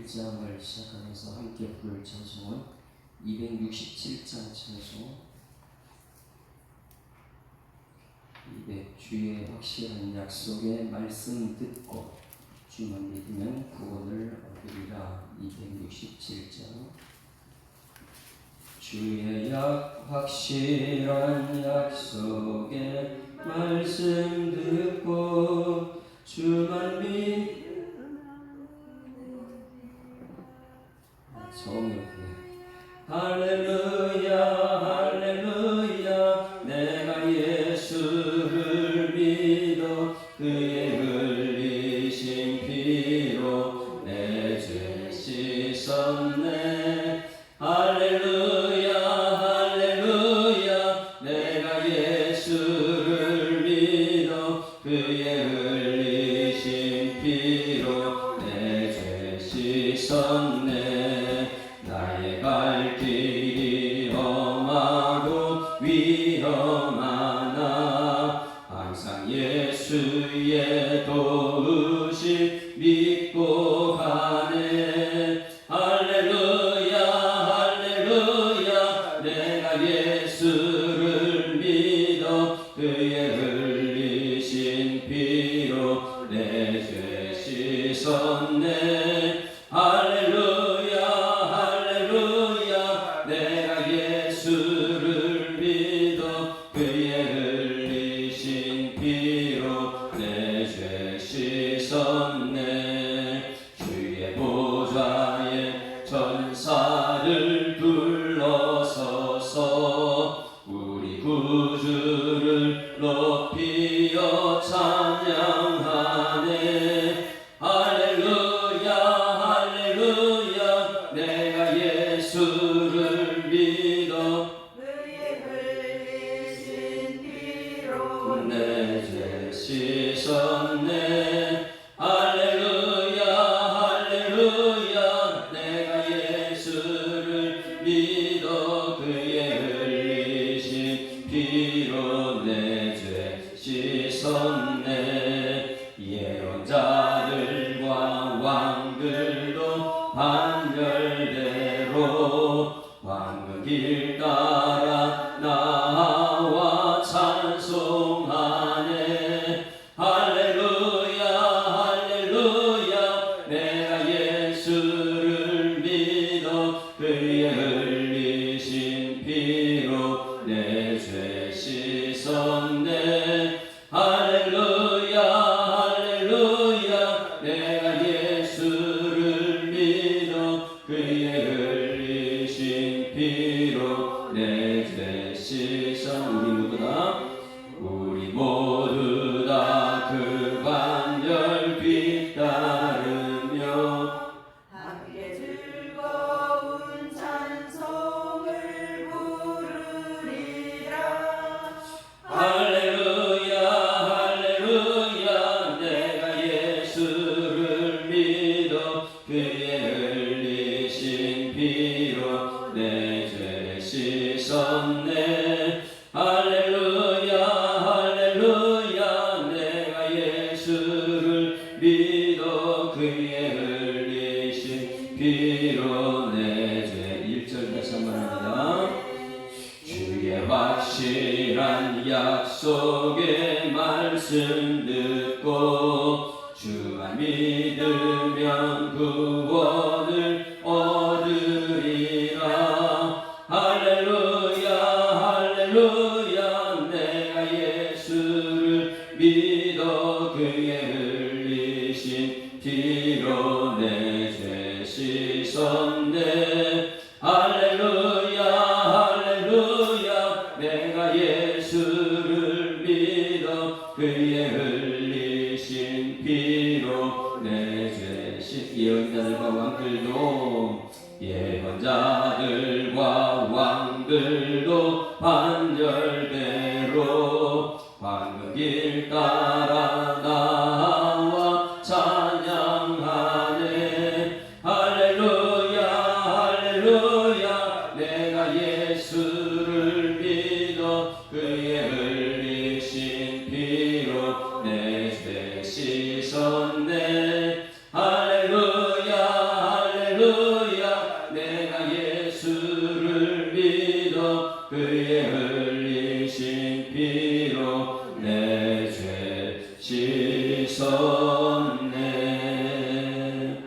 1장을 시작하면서 함께 부를 찬송은 267장 찬송, 주의 확실한 약속의 말씀 듣고 주만 믿으면 구원을 얻으리라. 267장. 주의 확실한 약속의 말씀 듣고 주만 믿으면 할렐루야 할렐루야. 내가 예수를 믿어 그의 흘리신 피로 내 죄 씻었네. 할렐루야 할렐루야. 내가 예수를 믿어 그의 흘리신 피로 내 죄 씻었네. 나의 갈 길이 험하고 위험하나 항상 예수의 도우심 믿고 가네. 할렐루야 할렐루야. 내가 예수를 믿어 그의 흘리신 피로 내 죄 씻었네. 할렐루야 할렐루야. 내가 예수를 믿어 그의 흘리신 피로 내 죄 씻었네. 주의 보좌에 천사를 둘러서서 우리 구주를 높이어 찬양하네. 할렐루야 할렐루야. 내가 예수를 믿어 그의 흘리신 피로 내 죄 씻었네. 할렐루야 할렐루야. 내가 예수를 믿어 그의 흘리신 피로 내 죄 씻었네. 예언자들과 왕들도 반열대로 왕의 따라 나와 찬송하네. 할렐루야 할렐루야. 내가 예수를 믿어 그의 흘리신 피로 내 죄 씻었네. 할렐루야 할렐루야. 내가 예수를 믿어 그의 흘리신 피로 내 죄 씻어. 우리 모두 다 그 반열 뒤따르며 함께 즐거운 찬송을 부르리라. 할렐루야 할렐루야. 내가 예수를 믿어 그의 흘리신 피로 내 죄 씻었네. 할렐루야 할렐루야. 내가 예수를 믿어 그의 흘리신 피로 내 죄. 1절 다시 한번 합니다. 주의 확실한 약속의 말씀 듣고 주만 믿으면 구원을 얻으리라. 할렐루야 할렐루야. 내가 예수를 믿어 그의 흘리신 피로 내 죄 씻었네. 할렐루야 할렐루야. 내가 예수를 믿어 그의 흘리신 피로 내 죄 씻. 예언자들과 왕들도 반열대로 황금 따라 나와 찬양하네. 할렐루야 할렐루야. 내가 예수를 믿어 그의 흘리신 피로 내 죄 씻었네. 할렐루야 주시옵네.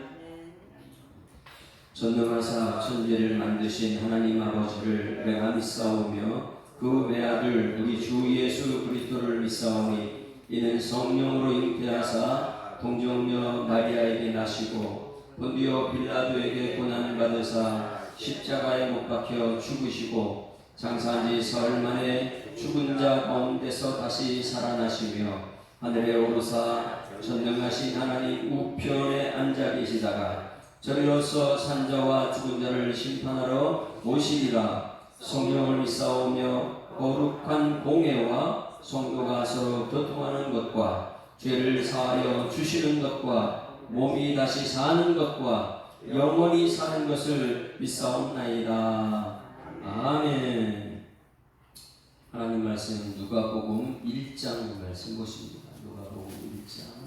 전능하사 천지를 만드신 하나님 아버지를 내가 믿사오며 그 외아들 우리 주 예수 그리스도를 믿사오니 이는 성령으로 잉태하사 동정녀 마리아에게 나시고 본디오 빌라도에게 고난을 받으사 십자가에 못 박혀 죽으시고 장사한 지 사흘 만에 죽은 자 가운데서 다시 살아나시며 하늘에 오르사 전능하신 하나님 우편에 앉아 계시다가 저리로서 산자와 죽은 자를 심판하러 오시리라. 성령을 믿사오며 거룩한 공회와 성도가 서로 교통하는 것과 죄를 사하여 주시는 것과 몸이 다시 사는 것과 영원히 사는 것을 믿사옵나이다. 아멘. 하나님 말씀 누가복음 1장 말씀 보십니다. 누가복음 1장.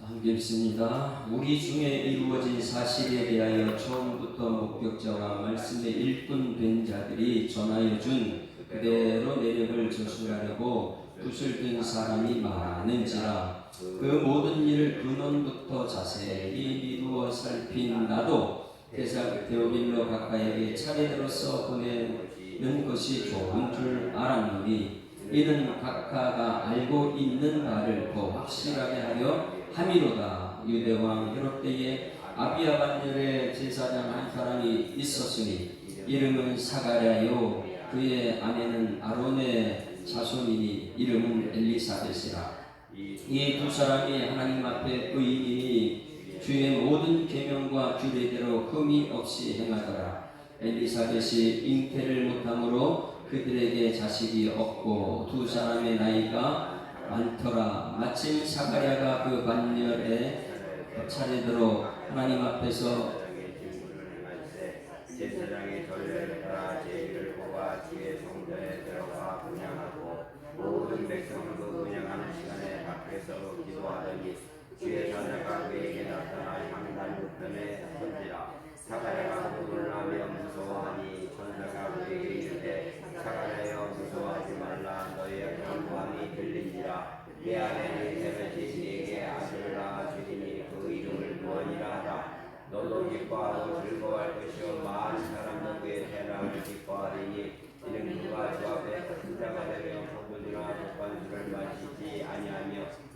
함께 읽습니다. 우리 중에 이루어진 사실에 대하여 처음부터 목격자와 말씀에 일꾼된 자들이 전하여 준 그대로 내력을 저술하려고 붓을 든 사람이 많은지라 그 모든 일을 근원부터 자세히 미루어 살핀 나도 대사 데오빌로 각하에게 차례대로서 보내는 것이 좋은 줄 알았노니 이는 각하가 알고 있는 바를 더 확실하게 하려 함이로다. 유대왕 헤롯 때에 아비야 반열에 제사장 한 사람이 있었으니 이름은 사가랴요 그의 아내는 아론의 자손이니 이름은 엘리사벳이라. 이 두 사람이 하나님 앞에 의인이니 주의 모든 계명과 규례대로 흠이 없이 행하더라. 엘리사벳이 잉태를 못함으로 그들에게 자식이 없고 두 사람의 나이가 많더라. 마침 사가랴가 그 반열에 차례대로 하나님 앞에서 제사장의 전례를 따라 제의를 보아 주의 성전에 들어가 분향하고 모든 백성은 그 분향하는 시간에 밖에서 기도하더니 주의 전자가 그에게 나타나 향단 우편에 선지라. 사가랴가 놀라며 무서워하니 전자가 그에게 이르되 사가랴여 무서워하지 말라. 너의 간구함이 들리니라. 내 아내는 엘리사벳이 네게 아들을 낳아주리니 그 이름을 구원이라 하라. 너도 기뻐하고 즐거워할 것이요 많은 사람도 그의 태어남을 기뻐하리니 이는 그가 주 앞에 큰 자가 되며 포도주나 독반주를 마시지 아니하며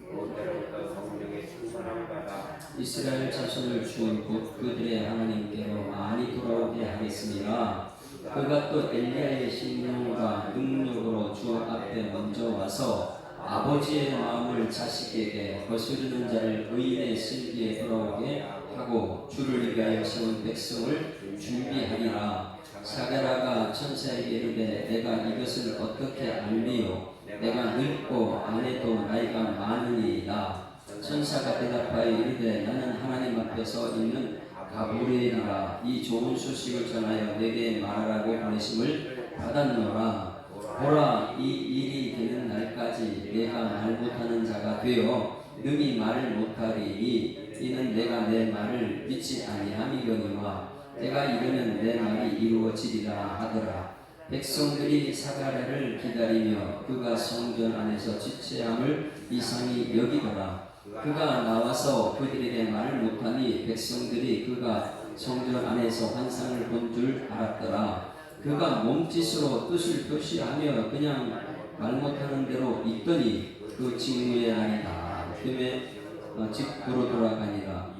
그때로부터 성령의 충만함을 받아 이스라엘 자손을 주 곧 그들의 하나님께로 많이 돌아오게 하겠습니다. 그가 또 엘리야의 신령과 능력으로 주 앞에 먼저 와서 아버지의 마음을 자식에게 거스르는 자를 의인의 실기에 돌아오게 하고 주를 위하여 세운 백성을 준비하리라. 사가랴가 천사에게 이르되 내가 이것을 어떻게 알리요? 내가 늙고 아내도 나이가 많으니이다. 천사가 대답하여 이르되 나는 하나님 앞에서 있는 가브리엘이라. 이 좋은 소식을 전하여 내게 말하라고 보내심을 받았노라. 보라, 이 일이 되는 날까지 내가 말 못하는 자가 되어 능히 말을 못하리니 이는 내가 내 말을 믿지 아니함이거니와 내가 이르는 내 말이 이루어지리라 하더라. 백성들이 사가랴를 기다리며 그가 성전 안에서 지체함을 이상히 여기더라. 그가 나와서 그들에게 말을 못하니 백성들이 그가 성전 안에서 환상을 본 줄 알았더라. 그가 몸짓으로 뜻을 표시하며 그냥 말 못하는 대로 있더니 그 징후의 날이 다 뜸에 집으로 돌아가니라.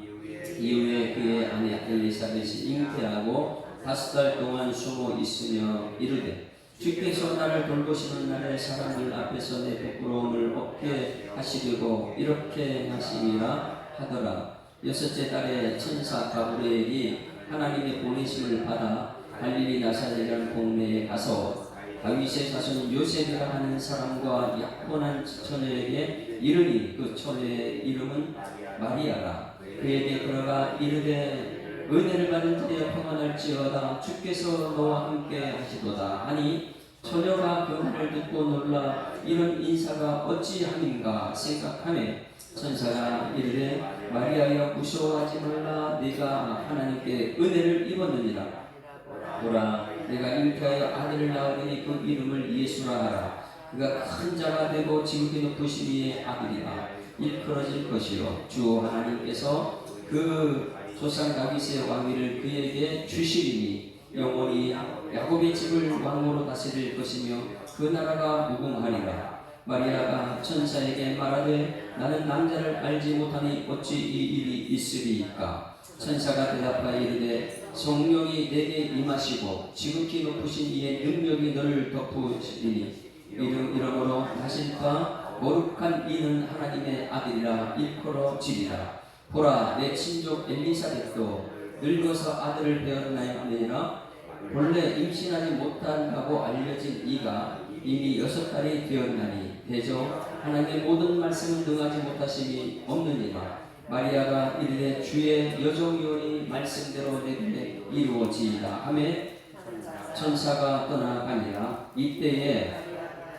이후에 그의 아내 엘리사벳이 잉태하고 5달 동안 숨어 있으며 이르되 주께서 나를 돌보시는 날에 사람들 앞에서 내 부끄러움을 없게 하시려고 이렇게 하시니라 하더라. 6째 달에 천사 가브리엘이 하나님의 보내심을 받아 갈릴리 나사렛이라는 동네에 가서 다윗의 자손 요셉이라 하는 사람과 약혼한 처녀에게 이르니 그 처녀의 이름은 마리아라. 그에게 들어가 이르되 은혜를 받은 자여 평안할지어다. 주께서 너와 함께 하시도다 하니 처녀가 그 말을 듣고 놀라 이런 인사가 어찌함인가 생각하매 천사가 이르되 마리아여 무서워하지 말라. 네가 하나님께 은혜를 입었느니라. 보라 내가 잉태하여 아들을 낳으리니 그 이름을 예수라 하라. 그가 큰 자가 되고 지극히 높으신 이의 아들이라. 일컬어질 것이요 주 하나님께서 그 조상 다윗의 왕위를 그에게 주시리니 영원히 야곱의 집을 왕으로 다스릴 것이며 그 나라가 무궁하리라. 마리아가 천사에게 말하되 나는 남자를 알지 못하니 어찌 이 일이 있으리이까. 천사가 대답하여 이르되 성령이 내게 임하시고 지극히 높으신 이의 능력이 너를 덮으시리니 이러므로 나실과 거룩한 이는 하나님의 아들이라 일컬어지리라. 보라 내 친족 엘리사벳도 늙어서 아들을 배었나이니라. 본래 임신하지 못한다고 알려진 이가 이미 6달이 되었나니 대저 하나님의 모든 말씀을 능하지 못하심이 없느니라. 마리아가 이르되 주의 여종이오니 말씀대로 내게 이루어지이다 하매 천사가 떠나가니라. 이때에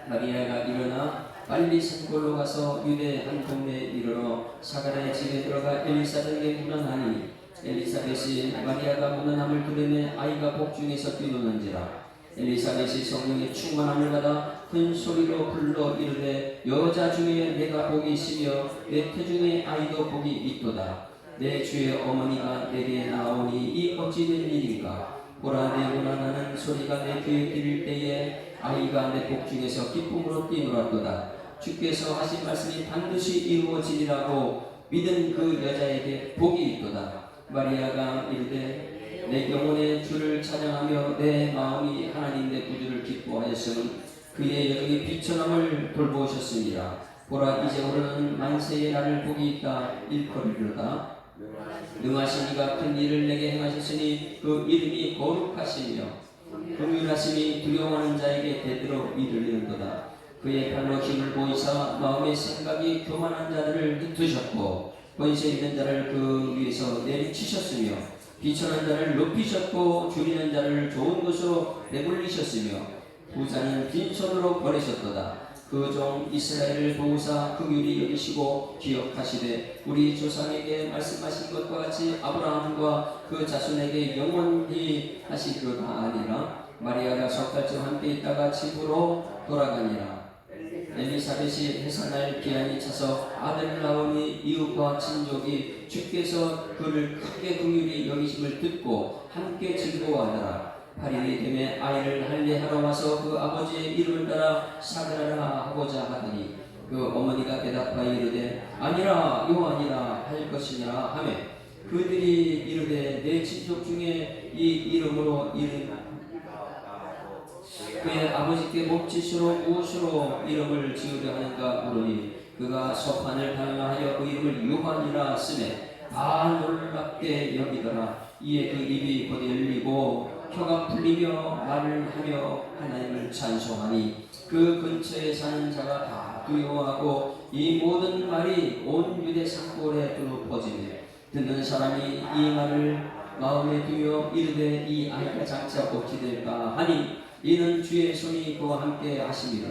마리아가 일어나 빨리 산골로 가서 유대 한 동네에 이르러 사가랴의 집에 들어가 엘리사벳에게 문안하니 엘리사벳이 마리아가 문안함을 들으매 아이가 복중에서 뛰노는지라. 엘리사벳이 성령의 충만함을 받아 큰 소리로 불러 이르되 여자 중에 내가 복이 있으며 내 태중에 아이도 복이 있도다. 내 주의 어머니가 내게 나오니 이 어찌 된 일인가. 보라 내 문안하는 소리가 내 귀에 들릴 때에 아이가 내 복중에서 기쁨으로 뛰놀았도다. 주께서 하신 말씀이 반드시 이루어지리라고 믿은 그 여자에게 복이 있도다. 마리아가 이르되 내 영혼의 주를 찬양하며 내 마음이 하나님 내 구주를 기뻐하였음은 그의 여종이 비천함을 돌보셨으니라. 보라 이제부로는 만세의 나를 복이 있다 일컬으리로다. 능하신 이가 큰 일을 내게 행하셨으니 그 이름이 거룩하시며 긍휼하심이 두려워하는 자에게 대대로 이르리는도다. 그의 발로 힘을 보이사 마음의 생각이 교만한 자들을 흩으셨고 권세 있는 자를 그 위에서 내리치셨으며 비천한 자를 높이셨고 줄이는 자를 좋은 것으로 배불리셨으며 부자는 빈손으로 버리셨도다. 그 종 이스라엘을 보호사 긍휼히 여기시고 기억하시되 우리 조상에게 말씀하신 것과 같이 아브라함과 그 자손에게 영원히 하시리로다 아니라. 마리아가 석 달쯤 함께 있다가 집으로 돌아가니라. 엘리사벳이 해산할 기한이 차서 아들을 낳으니 이웃과 친족이 주께서 그를 크게 긍휼히 여기심을 듣고 함께 즐거워하더라. 8일이 되매 아이를 할례하러 와서 그 아버지의 이름을 따라 사그라라 하고자 하더니 그 어머니가 대답하여 이르되 아니라 요한이라 할 것이니라 하매 그들이 이르되 내 친족 중에 이 이름으로 이름 그의 아버지께 몸짓으로 무엇으로 이름을 지으려 하는가 물으니 그가 소판을 당하여 그 이름을 요한이라 쓰매 다 놀랍게 여기더라. 이에 그 입이 곧 열리고 혀가 풀리며 말을 하며 하나님을 찬송하니 그 근처에 사는 자가 다 두려워하고 이 모든 말이 온 유대 산골에 두루 퍼지매 듣는 사람이 이 말을 마음에 두며 이르되 이 아이가 장차 어찌 될까 하니 이는 주의 손이 그와 함께 하심이라.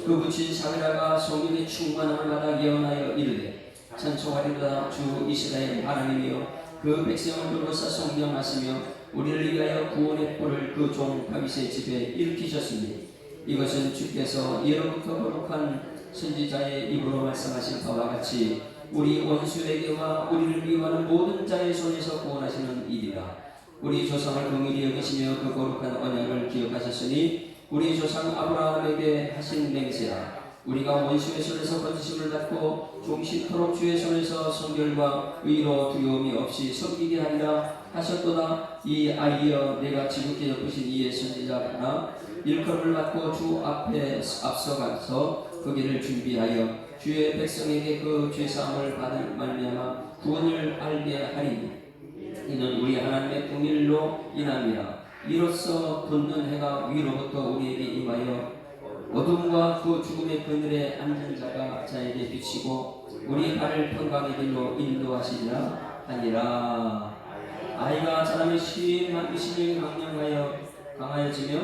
그 부친 사그라가 성령의 충만함을 받아 예언하여 이르되 찬송하리로다. 주 이스라엘 하나님이여 그 백성을 돌보사 성령하시며 우리를 위하여 구원의 뿔을 그 종 다윗의 집에 일으키셨으니 이것은 주께서 예로부터 거룩한 선지자의 입으로 말씀하신 바와 같이 우리 원수에게와 우리를 미워하는 모든 자의 손에서 구원하시는 일이라. 우리 조상을 긍휼히 여기시며 그 거룩한 언약을 기억하셨으니 우리 조상 아브라함에게 하신 맹세라. 우리가 원수의 손에서 건지심을 받고 종신토록 주의 손에서 성결과 의로 두려움이 없이 섬기게 하리라 하셨도다. 이 아이여 내가 지극히 높으신 이의 선지자나 일컬음을 받고 주 앞에 앞서가서 그 길을 준비하여 주의 백성에게 그 죄사함을 받은 말미암아 구원을 알게 하리니 이는 우리 하나님의 긍휼로 인함이라. 이로써 돋는 해가 위로부터 우리에게 임하여 어둠과 그 죽음의 그늘에 앉은 자가 자에게 비치고 우리 발을 평강의 길로 인도하시리라 하니라. 아이가 사람의 신령이 강하여지며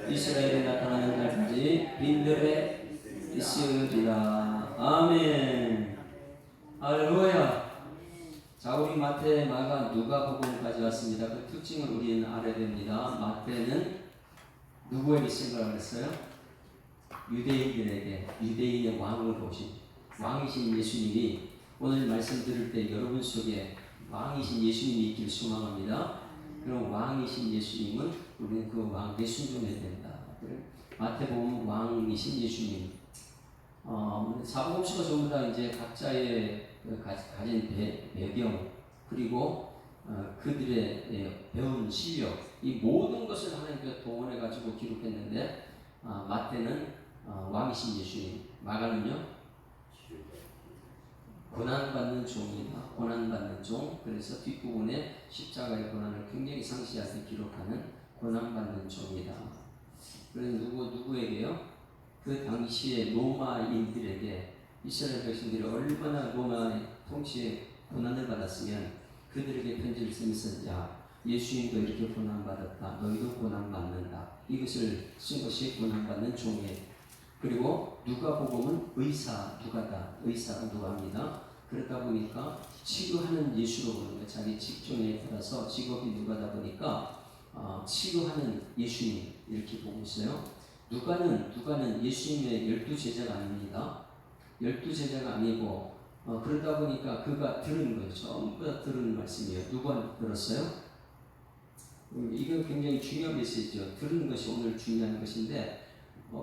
이스라엘에 나타나는 날까지 빈들에 있으리라. 아멘. 할렐루야. 자, 우리 마태, 마가, 누가복음까지 왔습니다. 그 특징을 우리는 알아야 됩니다. 마태는 누구에게 생각을 했어요? 유대인들에게, 유대인의 왕으로 오신 왕이신 예수님이, 오늘 말씀 들을 때 여러분 속에 왕이신 예수님이 있길 소망합니다. 그럼 왕이신 예수님은 우리는 그 왕께 순종해야 된다. 마태복음 왕이신 예수님. 사복음서가 전부 다 이제 각자의 가진 배경, 그리고 그들의 배운 실력, 이 모든 것을 하나님께서 동원해 가지고 기록했는데, 마태는 왕이신 예수님, 마가는요 고난받는 종이다. 고난받는 종. 그래서 뒷부분에 십자가의 고난을 굉장히 상세하게 기록하는 고난받는 종이다. 그래서 누구에게요? 그 당시에 로마인들에게, 이스라엘 백성들이 얼마나 로마의 통치에 고난을 받았으면 그들에게 편지를 쓰면서, 야, 예수님도 이렇게 고난받았다. 너희도 고난받는다. 이것을 쓴 것이 고난받는 종이에요. 그리고 누가복음은 의사 누가다. 의사가 누가입니다. 그러다 보니까 치료하는 예수로 보는 거예요. 자기 직종에 따라서 직업이 누가다 보니까 치료하는 예수님 이렇게 보고 있어요. 누가는 예수님의 12제자가 아닙니다. 12제자가 아니고 그러다 보니까 그가 들은 거예요. 전부 다 들은 말씀이에요. 누가 들었어요? 이거 굉장히 중요한 메시지죠. 들은 것이 오늘 중요한 것인데,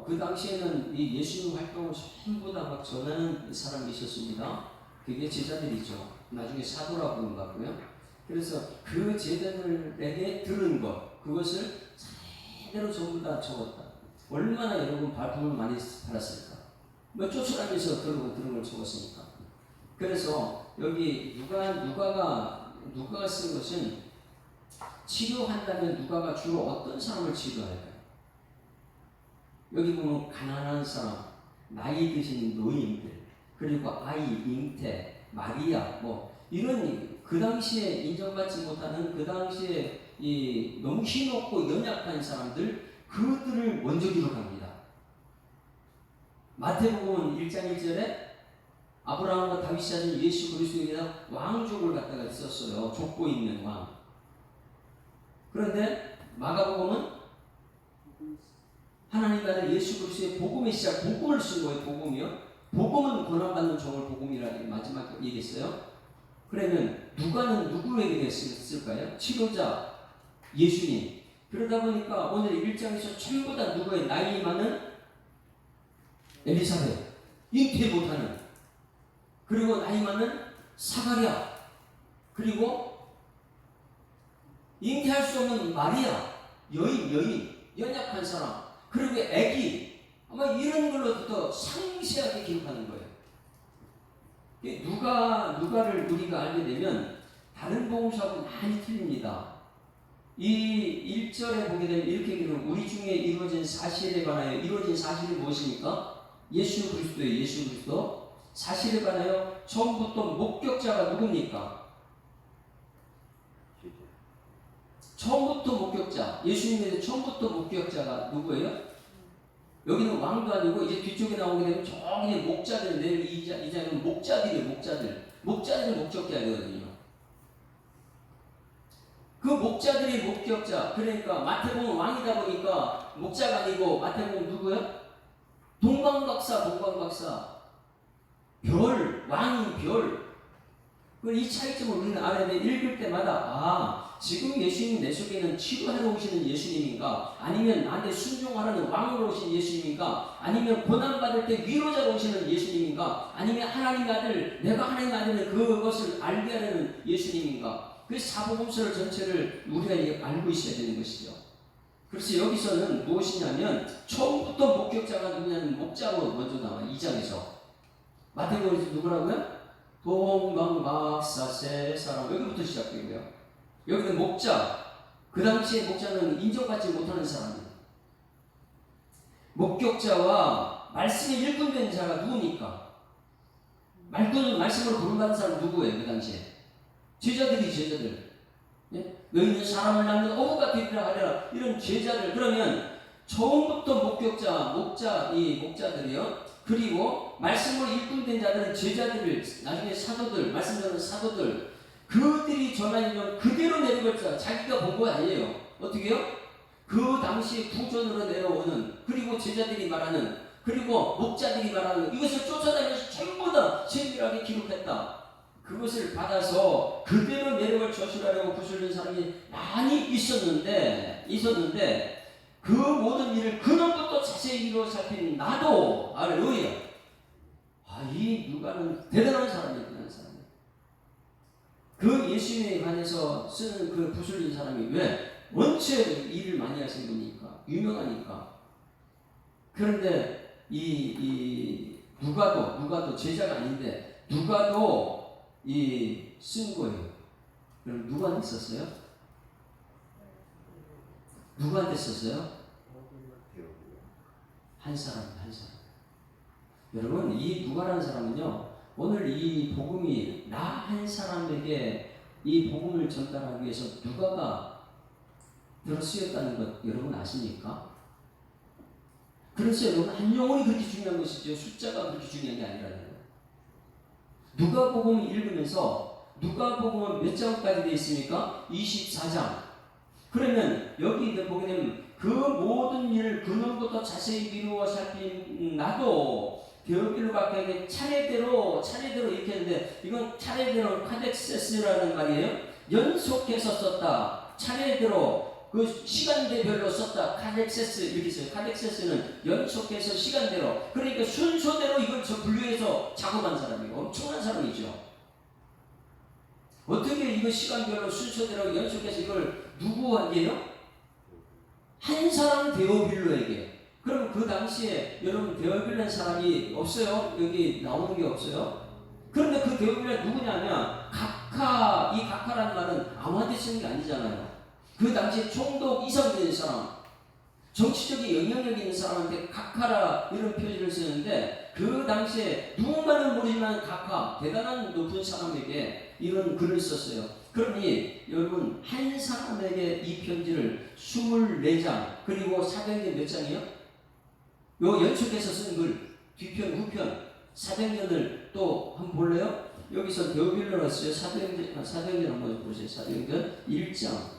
그 당시에는 이 예수님 활동을 전부 다 막 전하는 사람이 있었습니다. 그게 제자들이죠. 나중에 사도라고 부른 것 같고요. 그래서 그 제자들에게 들은 것, 그것을 제대로 전부 다 적었다. 얼마나 여러분 발품을 많이 받았을까? 뭐 쫓아다니면서 들은 걸 적었으니까. 그래서 여기 누가가 쓴 것은, 치료한다면 누가가 주로 어떤 사람을 치료할까요? 여기 보면 가난한 사람, 나이 드신 노인들, 그리고 아이, 잉태, 마리아, 이런 그 당시에 인정받지 못하는, 그 당시에 너무 힘없고 연약한 사람들, 그들을 먼저 기록합니다. 마태복음은 1장 1절에 아브라함과 다윗이 하신 예수 그리스도에다 왕족을 갖다가 썼어요. 족보 있는 왕. 그런데 마가복음은 하나님 아들 예수 그리스도의 복음의 시작, 복음을 쓴 거예요. 복음이요. 복음은 고난받는 종을 복음이라 마지막 얘기했어요. 그러면 누가는 누구에게 쓸까요? 치료자 예수님. 그러다 보니까 오늘 1장에서 전부 다 누구의 나이 많은 엘리사벳, 잉태 못하는, 그리고 나이 많은 사가랴, 그리고 잉태할 수 없는 마리아, 여인, 연약한 사람, 그리고 애기, 아마 이런 걸로 더 상세하게 기록하는 거예요. 누가를 우리가 알게 되면 다른 복음서하고 많이 틀립니다. 이 1절에 보게 되면 이렇게 기록해요. 우리 중에 이루어진 사실에 관하여, 이루어진 사실이 무엇입니까? 예수 그리스도. 사실에 관하여 처음부터 목격자가 누굽니까? 처음부터 목격자, 예수님에 대해서 처음부터 목격자가 누구예요? 여기는 왕도 아니고, 이제 뒤쪽에 나오게 되면 저기 목자들인데, 이 장은 목자들이에요. 목자들이 목격자가 되거든요. 그 목자들이 목격자, 그러니까 마태복음 왕이다 보니까 목자가 아니고, 마태복음 누구예요? 동방박사, 왕인 별. 이 차이점을 우리는 알아야 돼. 읽을 때마다, 지금 예수님 내 속에는 치료하러 오시는 예수님인가? 아니면 나한테 순종하라는 왕으로 오신 예수님인가? 아니면 고난받을 때 위로자로 오시는 예수님인가? 아니면 하나님의 아들, 내가 하나님의 아들은 그것을 알게 하려는 예수님인가? 그 사복음서를 전체를 우리가 알고 있어야 되는 것이죠. 그래서 여기서는 무엇이냐면, 처음부터 목격자가 누구냐면 목자로 먼저 나와요. 2장에서. 마태복음에서 누구라고요? 동방박사 세 사람, 여기부터 시작되고요. 여기는 목자, 그 당시에 목자는 인정받지 못하는 사람이에요. 목격자와 말씀에 일꾼된 자가 누굽니까? 말씀으로 부름받은 사람 누구예요? 그 당시에 제자들. 예? 너희는 사람을 낳는 어부가 되리라 하리라, 이런 제자들. 그러면 처음부터 목자들이요. 그리고 말씀으로 일꾼된 자들은 제자들을, 나중에 사도들, 말씀 전하는 사도들, 그들이 전하는 그대로 내려갈 자기가 본 거 아니에요. 어떻게요? 그 당시 구전으로 내려오는, 그리고 제자들이 말하는, 그리고 목자들이 말하는 이것을 쫓아다니면서 전부 다 세밀하게 기록했다. 그것을 받아서 그대로 내려갈 저술하려고 부술린 사람이 많이 있었는데 그 모든 일을 근원부터 자세히 이루어 살핀 나도 할렐루야. 이 누가는 대단한 사람이에요. 대단한 사람. 그 예수님에 관해서 쓰는 그 부술린 사람이 왜? 원체 일을 많이 하신 분이니까, 유명하니까. 그런데 누가도 제자가 아닌데 누가도 쓴 거예요. 그럼 누구한테 썼어요? 누구한테 썼어요? 한 사람. 여러분, 이 누가라는 사람은요, 오늘 이 복음이 나 한 사람에게 이 복음을 전달하기 위해서 누가가 들어 쓰였다는 것 여러분 아십니까? 그래서 여러분, 한 영혼이 그렇게 중요한 것이죠. 숫자가 그렇게 중요한 게 아니라는 거예요. 누가복음 읽으면서 누가복음은 몇 장까지 되어 있습니까? 24장. 그러면 여기 보게 되면 그 모든 일을 근원부터 자세히 미루어 살핀 나도 데오빌로 각각에게 차례대로 이렇게 했는데, 이건 차례대로 카덱세스라는 말이에요. 연속해서 썼다. 차례대로 그 시간대별로 썼다. 카덱세스 이렇게 써요. 카덱세스는 연속해서 시간대로, 그러니까 순서대로 이걸 분류해서 작업한 사람이고 엄청난 사람이죠. 어떻게 이거 시간별로 순서대로 연속해서 이걸 누구한테요? 한 사람 데오빌로에게. 그럼 그 당시에 여러분 데오빌로라는 사람이 없어요? 여기 나오는 게 없어요? 그런데 그 데오빌로가 누구냐면 각하, 이 각하라는 말은 아무한테 쓰는 게 아니잖아요. 그 당시에 총독 이상 되는 사람, 정치적인 영향력 있는 사람한테 각하라 이런 표현을 쓰는데, 그 당시에 누군가는 모르지만 각하, 대단한 높은 사람에게 이런 글을 썼어요. 그러니 여러분, 한 사람에게 이 편지를 24장, 그리고 사도행전 몇 장이요? 요 연속해서 쓴 글, 뒤편, 후편, 사도행전을 또 한번 볼래요? 여기서 데오빌로가 써요. 사도행전 한번 보세요. 사도행전 1장.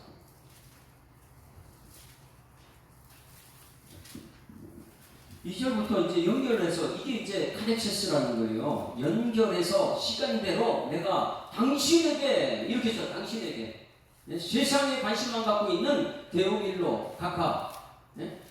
2절부터 이제 연결해서, 이게 이제 카덱세스라는 거예요. 연결해서 시간대로 내가 당신에게, 이렇게 써, 당신에게. 세상에 관심만 갖고 있는 데오빌로 각하. 네?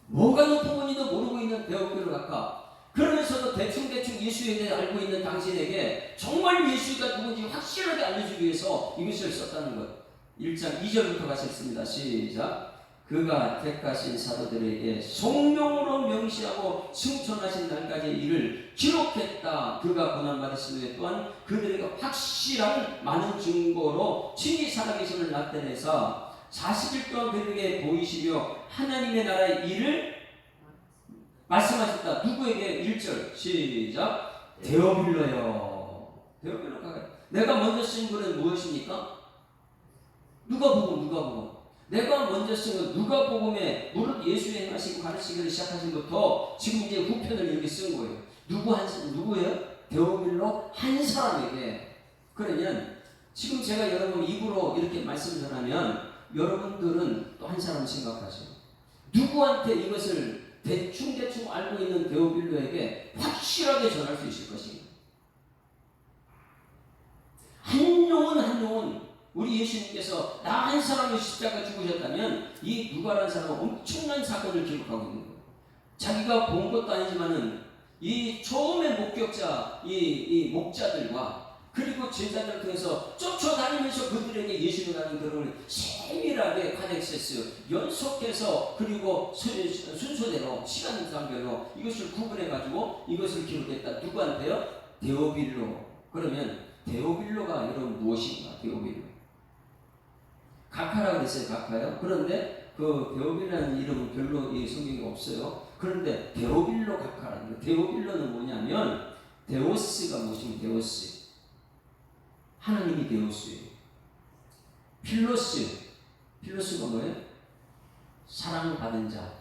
뭐가 높은 건지도 모르고 있는 데오빌로 각하. 그러면서도 대충 예수에 대해 알고 있는 당신에게 정말 예수가 누군지 확실하게 알려주기 위해서 이것을 썼다는 것. 1장 2절부터 가셨습니다. 시작. 그가 택하신 사도들에게 성령으로 명시하고 승천하신 날까지 이를 기록했다. 그가 고난받으신 후에 또한 그들에게 확실한 많은 증거로 친히 살아계심을 나타내서 40일 동안 그들에게 보이시며 하나님의 나라의 일을 말씀하셨다. 누구에게? 1절 시작. 데오빌로요. 데오빌로가 내가 먼저 쓴 글은 무엇입니까? 누가복음. 내가 먼저 쓴 건 누가복음에 무릇 예수의 행하시고 가르치기를 시작하신 것부터 지금 이제 후편을 이렇게 쓴 거예요. 누구예요? 데오빌로 한 사람에게. 그러면 지금 제가 여러분 입으로 이렇게 말씀 전하면 여러분들은 또 한 사람 생각하세요. 누구한테 이것을 대충 알고 있는 데오빌로에게 확실하게 전할 수 있을 것입니다. 한 영혼 우리 예수님께서 나 한 사람을 십자가 죽으셨다면 이 누가라는 사람은 엄청난 사건을 기록하고 있는 거예요. 자기가 본 것도 아니지만은 이 처음의 목격자 이 목자들과 그리고 제자들 통해서 쫓아다니면서 그들에게 예수를 하는 그런 세밀하게 카덱세스 연속해서 그리고 순서대로 시간상별로 이것을 구분해가지고 이것을 기록했다. 누구한테요? 데오빌로. 그러면 데오빌로가 여러분 무엇인가? 데오빌로. 각하라고 했어요. 각하요. 그런데 그 데오빌로라는 이름은 별로 이 성경에 없어요. 그런데 데오빌로 각하라는 거. 데오빌로는 뭐냐면 데오스가 무엇이면 데오스. 하나님이 데오스예요. 필로스가 뭐예요? 사랑받은 자.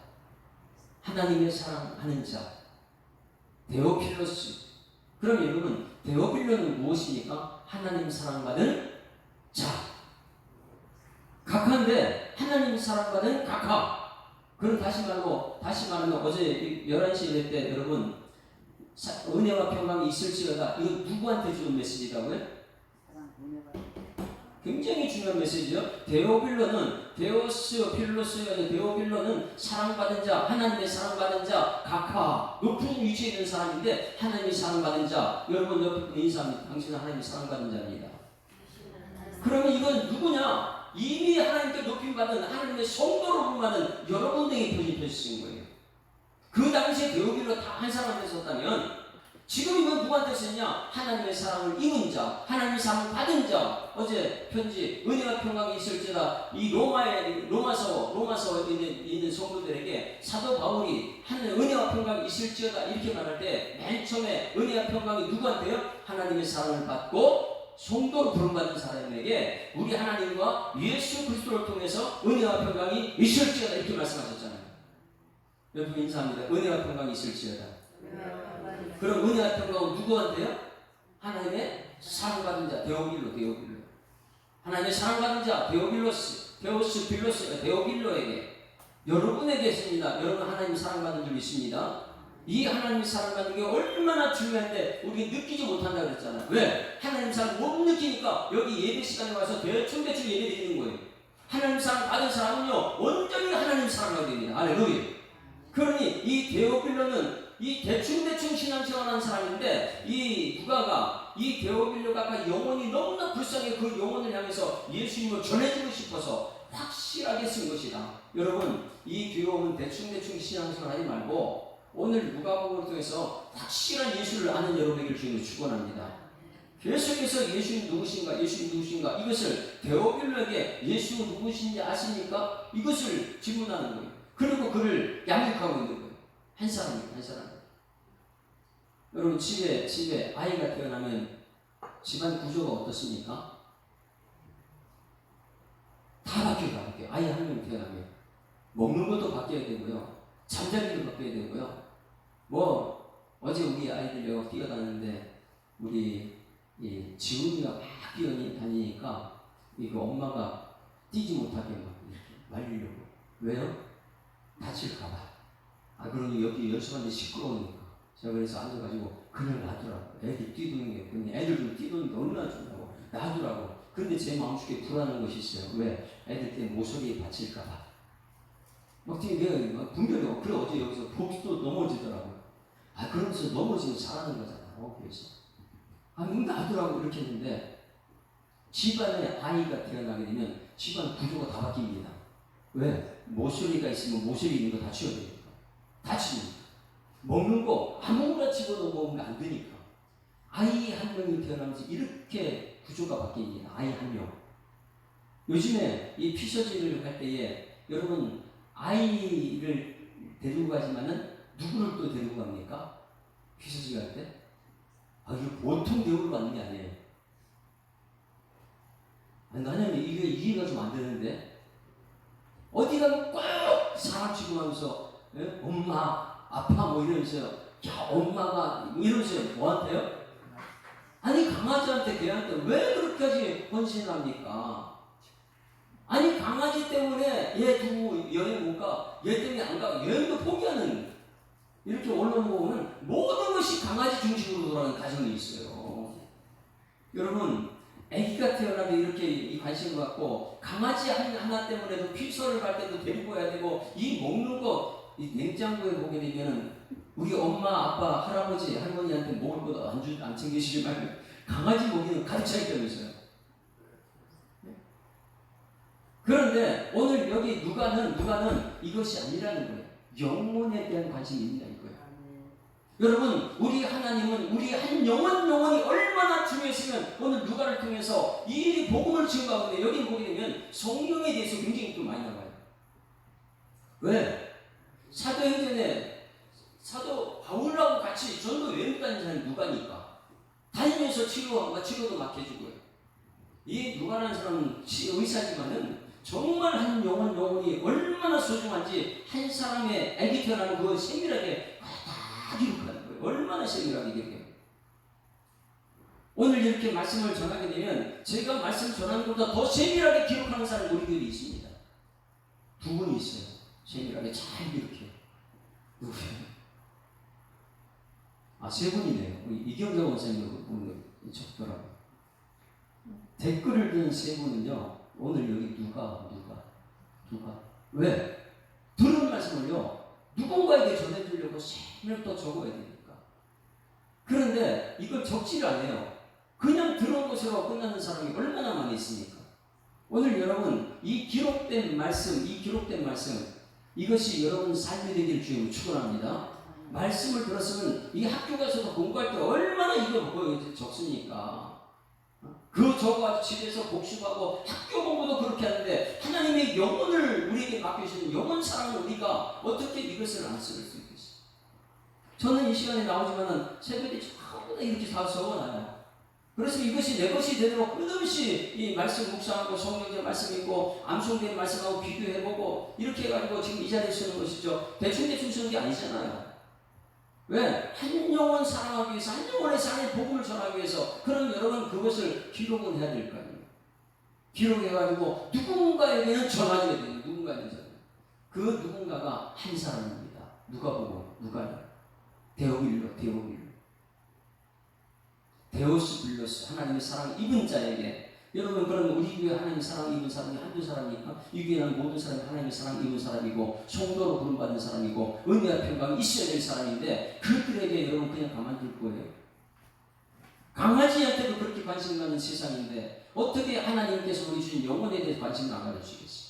하나님의 사랑하는 자. 데오필로스. 그럼 여러분 데오빌로는 무엇입니까? 하나님 사랑받은 자. 각하인데 하나님 사랑받은 각하. 그럼 다시 말하면 어제 11시 예배 때 여러분 은혜와 평강이 있을지어다. 이거 누구한테 주는 메시지라고요? 굉장히 중요한 메시지죠. 데오빌로는 데오스 필로스가 아니라 데오빌로는 사랑받은 자, 하나님의 사랑받은 자, 각하 높은 위치에 있는 사람인데 하나님이 사랑받은 자. 여러분 옆에 인사합니다. 당신은 하나님이 사랑받은 자입니다. 그러면 이건 누구냐? 이미 하나님께 높임받은 하나님의 성도로 부름받은 여러분에게 편집해주신 거예요. 그 당시에 데오빌로 다 한 사람한테 썼다면 지금 이건 누구한테 썼냐? 하나님의 사랑을 입은 자, 하나님의 사랑을 받은 자. 어제 편지 은혜와 평강이 있을지어다. 이 로마서에 있는 성도들에게 사도 바울이 하나님의 은혜와 평강이 있을지어다 이렇게 말할 때 맨 처음에 은혜와 평강이 누구한테요? 하나님의 사랑을 받고 성도로 부름받은 사람에게 우리 하나님과 예수 그리스도를 통해서 은혜와 평강이 있을지어다 이렇게 말씀하셨잖아요. 여러분 인사합니다. 은혜와 평강이 있을지어다. 그럼 은혜와 평강은 누구한테요? 하나님의 사랑받은 자 데오빌로. 하나님의 사랑받은 자 데오스 빌로스가 데오빌로에게 여러분에게 있습니다. 여러분 하나님 사랑받은 줄 믿습니다. 이 하나님 사랑받는 게 얼마나 중요한데 우리 느끼지 못한다 그랬잖아요. 왜? 하나님 사랑 못 느끼니까 여기 예배 시간에 와서 대충 예배 드리는 거예요. 하나님 사랑 받은 사람은요 온전히 하나님 사랑하게 됩니다. 할렐루야. 그러니 이 데오빌로는 이 대충 신앙생활하는 사람인데 이 누가가 이 데오빌로가 영혼이 너무나 불쌍해 그 영혼을 향해서 예수님을 전해주고 싶어서 확실하게 쓴 것이다. 여러분 이 교회는 대충 신앙생활하지 말고 오늘 누가복음을 통해서 확실한 예수를 아는 여러분에게 주님을 축원합니다. 계속해서 예수님 누구신가 이것을 데오빌로에게 예수가 누구신지 아십니까? 이것을 질문하는 거예요. 그리고 그를 양육하고 있는 거예요. 한 사람. 여러분 집에 아이가 태어나면 집안 구조가 어떻습니까? 다 바뀌어요. 아이 한 명 태어나면 먹는 것도 바뀌어야 되고요. 잠자리도 바뀌어야 되고요. 어제 우리 아이들 뛰어다니는데 우리 지훈이가 막 뛰어다니니까 이거 엄마가 뛰지 못하게 막 이렇게 말리려고. 왜요? 다칠까봐. 그러니 여기 연습하는데 시끄러우니까. 제가 그래서 앉아가지고 그냥 놔두라고. 애들 뛰도는 게 그냥 애들 좀 뛰도는 게 얼마나 좋다고 놔두라고. 근데 제 마음속에 불안한 것이 있어요. 왜? 애들 때문에 모서리에 다칠까봐. 막 내가 분별이 그래 어제 여기서 복이 또 넘어지더라고요. 그러면서 넘어지면 잘하는 거잖아. 그래서 놔두라고 이렇게 했는데 집안에 아이가 태어나게 되면 집안 구조가 다 바뀝니다. 왜? 모서리가 있으면 모서리 있는 거 다 치워야 되니까. 다치니까. 먹는 거 아무거나 집어넣어 먹으면 안 되니까. 아이 한 명이 태어나면서 이렇게 구조가 바뀝니다. 아이 한 명. 요즘에 이 피서지를 할 때에 여러분 아이를 데리고 가지만은 누구를 또 데리고 갑니까? 피서지 할 때? 이거 보통 대우를 받는 게 아니에요. 나는 이게 이해가 좀 안 되는데 어디 가면 꼭 사람 취급하면서 엄마 아빠 이러면서 야 엄마가 이러면서 뭐한테요? 아니 강아지한테 걔한테 왜 그렇게까지 헌신을 합니까? 아니 강아지 때문에 얘 두고 여행 못 가, 얘 때문에 안 가, 여행도 포기하는 이렇게 언론 보면 모든 것이 강아지 중심으로 돌아가는 가정이 있어요. 여러분 아기가 태어나도 이렇게 이 관심을 갖고 강아지 하나 때문에도 피서를 갈 때도 데리고 가야 되고 이 먹는 거 이 냉장고에 보게 되면 우리 엄마 아빠 할아버지 할머니한테 먹을 것도 안 챙기시지 말고 강아지 먹이는 가득 차 있다면서요. 그런데 오늘 여기 누가는 이것이 아니라는 거예요. 영혼에 대한 관심입니다 이거예요. 여러분 우리 하나님은 우리 한 영혼이 얼마나 중요했으면 오늘 누가를 통해서 이 복음을 증거하는데 여기 보게 되면 성령에 대해서 굉장히 또 많이 나와요. 왜? 사도행전에 사도 바울하고 같이 전도 여행 다니는 사람이 누가니까 다니면서 치료도 막 해주고요. 이 누가라는 사람은 의사지만은 정말 한 영혼이 얼마나 소중한지 한 사람의 아기 태어나는 그 세밀하게 다 기록하는 거예요. 얼마나 세밀하게 기록해요. 오늘 이렇게 말씀을 전하게 되면 제가 말씀 전하는 것보다 더 세밀하게 기록하는 사람이 우리 교회에 있습니다. 두 분이 있어요. 세밀하게 잘 기록해요. 누구예요? 세 분이네요. 이경자 원사님 적더라고요. 댓글을 든 세 분은요, 오늘 여기 누가. 왜? 들은 말씀을요, 누군가에게 전해주려고 세밀히 또 적어야 되니까. 그런데 이걸 적지를 않아요. 그냥 들은 것으로 끝나는 사람이 얼마나 많이 있습니까? 오늘 여러분, 이 기록된 말씀, 이것이 여러분 삶이 되기를 주님으로 축원합니다. 말씀을 들었으면 이 학교 가서도 공부할 때 얼마나 이거 적습니까? 그 저가 집에서 복습하고 학교 공부도 그렇게 하는데 하나님의 영혼을 우리에게 맡겨주시는 영혼 사랑을 우리가 어떻게 이것을 안 쓸 수 있겠어요? 저는 이 시간에 나오지만은 새벽에 전부 다 이렇게 다 적어놔요. 그래서 이것이 내 것이 되도록 끝없이 이 말씀 묵상하고 성경의 말씀 읽고 암송된 말씀하고 비교해보고 이렇게 해가지고 지금 이 자리에 쓰는 것이죠. 대충 쓰는 게 아니잖아요. 왜? 한 영혼 사랑하기 위해서, 한 영혼의 삶의 복음을 전하기 위해서, 그럼 여러분 그것을 기록은 해야 될 거 아니에요. 기록해가지고 누군가에게는 전하게 돼요. 누군가에게는 전하게. 그 누군가가 한 사람입니다. 누가요? 데오스 빌로스, 하나님의 사랑 입은 자에게. 여러분, 그럼 우리 교회 하나님의 사랑 입은 사람이 한두 사람입니까? 이 교회는 모든 사람이 하나님의 사랑 입은 사람이고 성도로 부름받은 사람이고 은혜와 평강이 있어야 될 사람인데 그들에게 여러분 그냥 가만둘 거예요? 강아지한테도 그렇게 관심 가는 세상인데 어떻게 하나님께서 우리 주신 영혼에 대해서 관심을 안 가져주시겠어요?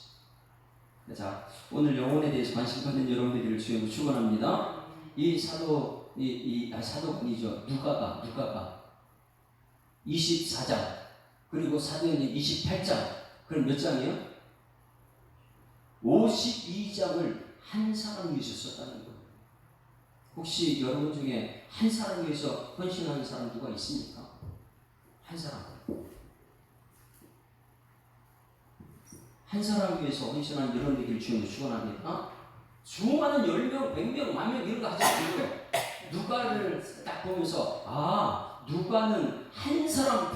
자, 오늘 영혼에 대해서 관심 갖는 여러분들을 주님으로 축원합니다. 이 사도분이죠. 누가가 24장 그리고 사도행전 28장 그럼 몇 장이요? 52장을 한 사람 위해서 썼다는 거예요. 혹시 여러분 중에 한 사람 위해서 헌신하는 사람 누가 있습니까? 한 사람. 한 사람 위해서 헌신하는 여러분들에게 주님을 축원합니다. 수많은 10명, 100명, 10,000명 이런 거 하지 않고요. 누가를 딱 보면서 누가는 한 사람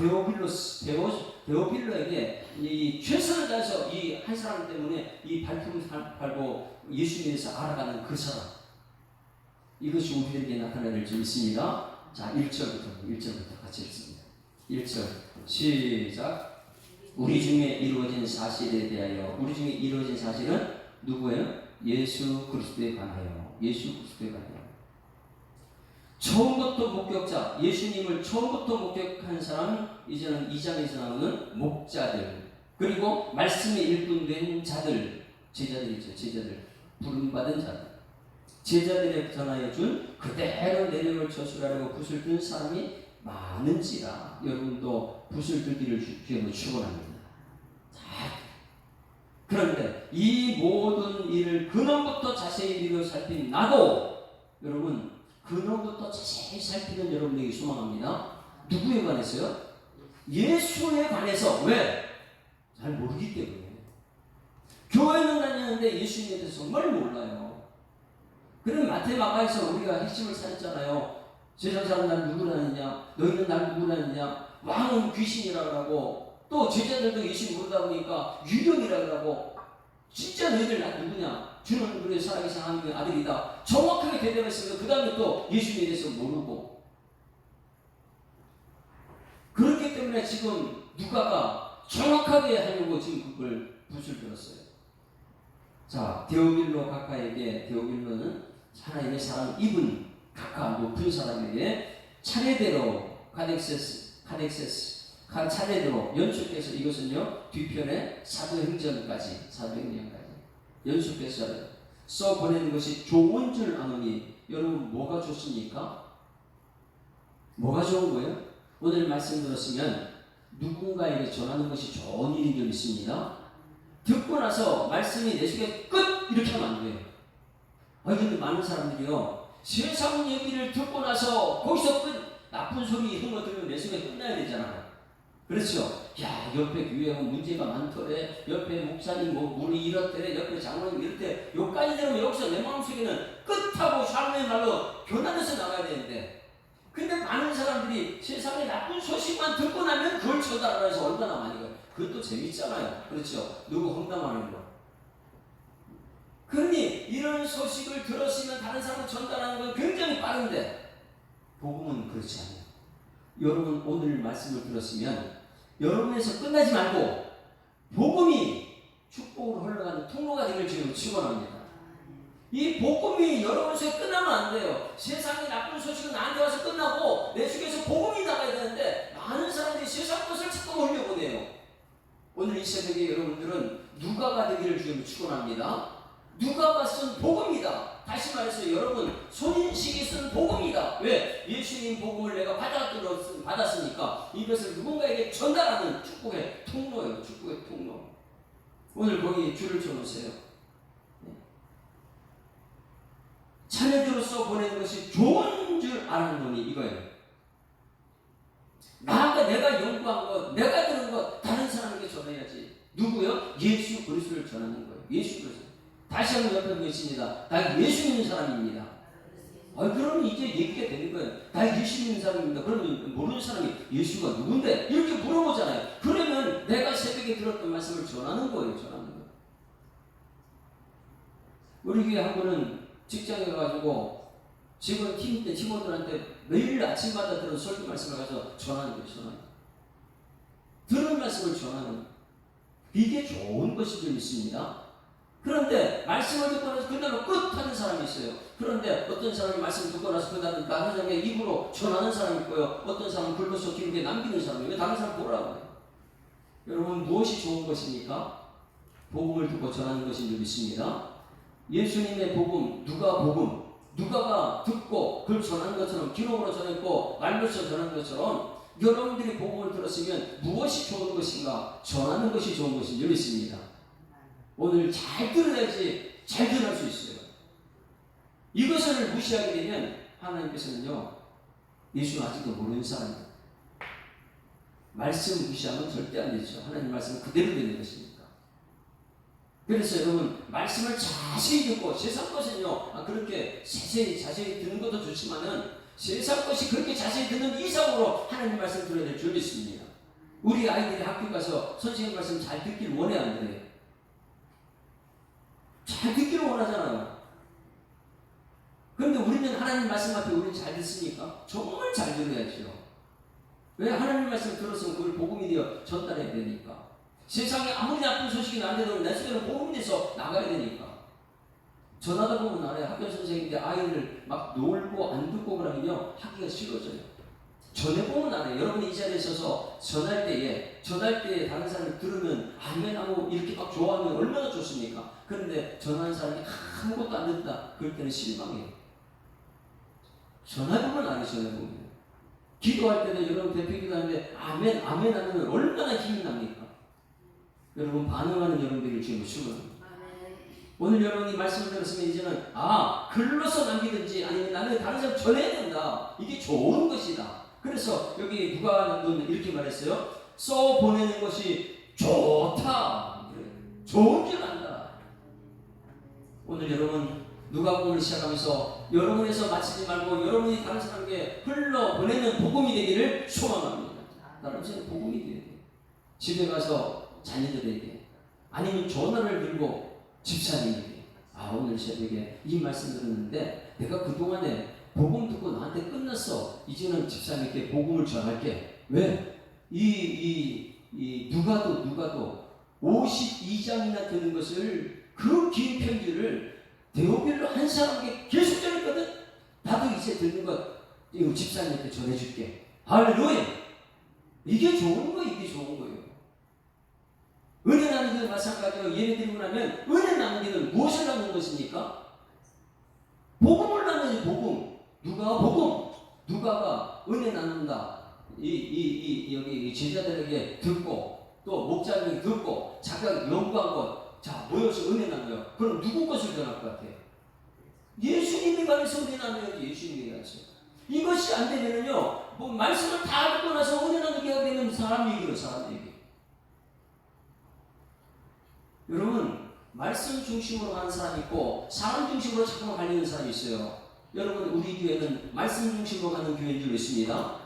데오빌로에게 이 최선을 다해서 이 한 사람 때문에 이 발품을 팔고 예수님에서 알아가는 그 사람. 이것이 우리에게 나타나야 될 줄 있습니다. 자, 1절부터 같이 읽습니다. 1절 시작. 우리 중에 이루어진 사실에 대하여. 우리 중에 이루어진 사실은 누구예요? 예수 그리스도에 관하여. 처음부터 목격자, 예수님을 처음부터 목격한 사람은 이제는 2장에서 나오는 목자들, 그리고 말씀에 일꾼된 자들, 제자들, 부름받은 자들, 제자들에 전하여 준 그대로 내려올 저술하려고 붓을 든 사람이 많은지라. 여러분도 붓을 들기를 주님으로 축원합니다. 그런데 이 모든 일을 근원부터 자세히 미루어 살핀 나도 여러분 근원부터 자세히 살피는 여러분에게 소망합니다. 누구에 관해서요? 예수에 관해서. 왜? 잘 모르기 때문에. 교회는 다니는데 예수님에 대해서 정말 몰라요. 그럼 마태마가에서 우리가 핵심을 찾았잖아요. 세상 사람 날 누구라느냐, 너희는 날 누구라느냐, 왕은 귀신이라고 하고, 또 제자들도 예수 모르다 보니까 유령이라고 하고, 진짜 너희들 날 누구냐? 주는 우리의 살아계신 하나님의 아들이다. 정확하게 대답했으면 그 다음에 또 예수님에 대해서 모르고. 그렇기 때문에 지금 누가가 정확하게 하려고 지금 그걸 붓을 들었어요. 자, 데오빌로 가카에게, 데오빌로는 하나님의 사랑 입은 가카 높은 사람에게 차례대로 차례대로 연속해서 이것은요 뒤편에 사도행전까지 연속해서 써 보내는 것이 좋은 줄 아노니. 여러분 뭐가 좋습니까? 뭐가 좋은 거예요? 오늘 말씀 들었으면 누군가에게 전하는 것이 좋은 일인 줄 믿습니다. 듣고 나서 말씀이 내 속에 끝 이렇게 하면 안 돼요. 근데 많은 사람들이요 세상 얘기를 듣고 나서 거기서 끝, 나쁜 소리 이런 거 들으면 내 속에 끝나야 되잖아요. 그렇죠? 야, 옆에 교회가 문제가 많더래, 옆에 목사님 물이 이렇더래, 옆에 장로님 이렇대. 여기까지 들으면 여기서 내 마음속에는 끝하고 샬롬의 말로 교단에서 나가야 되는데, 근데 많은 사람들이 사람들이 세상에 나쁜 소식만 듣고 나면 그걸 전달하라 해서 얼마나 많이 가요. 그것도 재밌잖아요. 그렇죠? 누구 험담하는 거. 그러니 이런 소식을 들었으면 다른 사람 전달하는 건 굉장히 빠른데 복음은 그렇지 않아요. 여러분 오늘 말씀을 들었으면 여러분에서 끝나지 말고 복음이 축복으로 흘러가는 통로가 되길 주님 축원합니다. 이 복음이 여러분에서 끝나면 안 돼요. 세상의 나쁜 소식은 나한테 와서 끝나고 내 속에서 복음이 나가야 되는데 많은 사람들이 세상 것을 자꾸 올려보내요. 오늘 이 새벽에 여러분들은 누가가 되기를 주님 축원합니다. 누가가 쓴 복음이다. 다시 말해서 여러분 손인식이 쓴 복음이다. 왜? 예수님 복음을 내가 받았으니까 이것을 누군가에게 전달하는 축복의 통로예요. 축복의 통로. 오늘 거기 줄을 쳐놓으세요. 자녀들로서 보내는 것이 좋은 줄 아는 놈이 이거예요. 내가 연구한 것, 내가 들은 것 다른 사람에게 전해야지. 누구요? 예수 그리스도를 전하는 거예요. 예수 그리스도. 다시 한번 옆에 보겠습니다. 나 예수 믿는 사람입니다. 그러면 이제 얘기가 되는 거예요. 나 예수 믿는 사람입니다. 그러면 모르는 사람이 예수가 누군데? 이렇게 물어보잖아요. 그러면 내가 새벽에 들었던 말씀을 전하는 거예요. 전하는 거예요. 우리 교회 한 분은 직장에 가가지고 팀원들한테 매일 아침마다 들은 설교 말씀을 가서 전하는 거예요. 전하는 거예요. 들은 말씀을 전하는 거예요. 이게 좋은 것인 줄 믿습니다. 그런데 말씀을 듣고 나서 그날로 끝 하는 사람이 있어요. 그런데 어떤 사람이 말씀을 듣고 나서 그날은 다른 사람의 입으로 전하는 사람이 있고요. 어떤 사람은 글로써 기록에 남기는 사람이에요. 다른 사람 보라고 해요. 여러분 무엇이 좋은 것입니까? 복음을 듣고 전하는 것인 줄 믿습니다. 예수님의 복음, 누가가 듣고 그걸 전하는 것처럼 기록으로 전했고 말로써 전하는 것처럼 여러분들이 복음을 들었으면 무엇이 좋은 것인가? 전하는 것이 좋은 것인 줄 믿습니다. 오늘 잘 들어야지 잘 전할 수 있어요. 이것을 무시하게 되면 하나님께서는요, 예수는 아직도 모르는 사람이에요. 말씀 무시하면 절대 안 되죠. 하나님 말씀은 그대로 되는 것이니까. 그래서 여러분 말씀을 자세히 듣고 세상 것은요 그렇게 자세히 듣는 것도 좋지만은 세상 것이 그렇게 자세히 듣는 이상으로 하나님 말씀 들어야 될 줄 믿습니다. 우리 아이들이 학교 가서 선생님 말씀 잘 듣길 원해 안 그래요? 잘 듣기를 원하잖아요. 그런데 우리는 하나님 말씀 앞에 우리는 잘 듣습니까? 정말 잘 들어야죠. 왜? 하나님 말씀 들었으면 그걸 복음이 되어 전달해야 되니까. 세상에 아무리 나쁜 소식이 나한테도 내 속에는 복음이 돼서 나가야 되니까. 전하다 보면 알아요. 학교 선생님인데 아이를 막 놀고 안 듣고 그러면요 하기가 싫어져요. 전해보면 알아요. 여러분이 이 자리에 있어서 전할 때에 다른 사람이 들으면 아멘하고 이렇게 막 좋아하면 얼마나 좋습니까? 그런데 전하는 사람이 아무것도 안 듣다. 그럴 때는 실망해요. 전해보면 알아요. 전해보면. 기도할 때도 여러분 대표 기도하는데 아멘 하면 얼마나 힘이 납니까? 여러분 반응하는 여러분들이 지금 수고합니다. 오늘 여러분이 말씀을 들었으면 이제는 글로서 남기든지 아니면 나는 다른 사람 전해야 된다. 이게 좋은 것이다. 그래서 여기 누가는 이렇게 말했어요. 써 보내는 것이 좋다. 좋은 줄 안다. 오늘 여러분 누가복음을 시작하면서 여러분에서 마치지 말고 여러분이 다른 사람에게 흘러 보내는 복음이 되기를 소망합니다. 나는 이제 복음이 돼야 돼. 집에 가서 자녀들에게 아니면 전화를 들고 집사님에게 오늘 새벽에 이 말씀 들었는데 내가 그동안에 복음 듣고 나한테 끝났어. 이제는 집사님께 복음을 전할게. 왜? 누가도 52장이나 되는 것을 그 긴 편지를 대오별로 한 사람에게 계속 전했거든. 나도 이제 듣는 것 이거 집사님한테 전해줄게. 할렐루야. 이게 좋은 거예요. 은혜 나누기도 마찬가지로 예배 드리고 나면 은혜 나누기는 무엇을 나누는 것입니까? 복음을 나누는 복음. 누가가 은혜 나눈다. 여기 제자들에게 듣고 또 목자들에게 듣고 자기가 연구한 것 모여서 은혜 나눠요. 그럼 누구 것을 전할 것 같아요? 예수님이 가서 은혜 나눠야지. 예수님이 가서. 이것이 안 되면은요, 말씀을 다 듣고 나서 은혜 나누게 하게 되면 사람 얘기예요. 여러분, 말씀 중심으로 가는 사람이 있고 사람 중심으로 자꾸만 갈리는 사람이 있어요. 여러분, 우리 교회는 말씀 중심으로 가는 교회인 줄 믿습니다.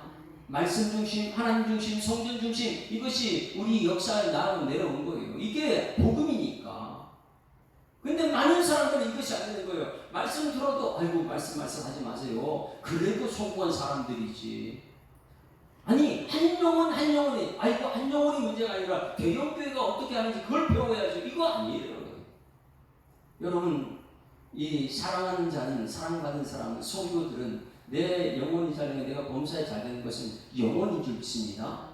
말씀 중심, 하나님 중심, 성전 중심, 이것이 우리 역사에 나라로 내려온 거예요. 이게 복음이니까. 근데 많은 사람들은 이것이 안 되는 거예요. 말씀 들어도 아이고 말씀하지 마세요. 그래도 성공한 사람들이지. 아니 한 영혼이 아이고 한 영혼이 문제가 아니라 대형교회가 어떻게 하는지 그걸 배워야죠. 이거 아니에요. 여러분 이 사랑하는 자는 사랑받은 사람 성도들은 내 영혼이 잘 되면 내가 범사에 잘 되는 것은 영혼인 줄 믿습니다.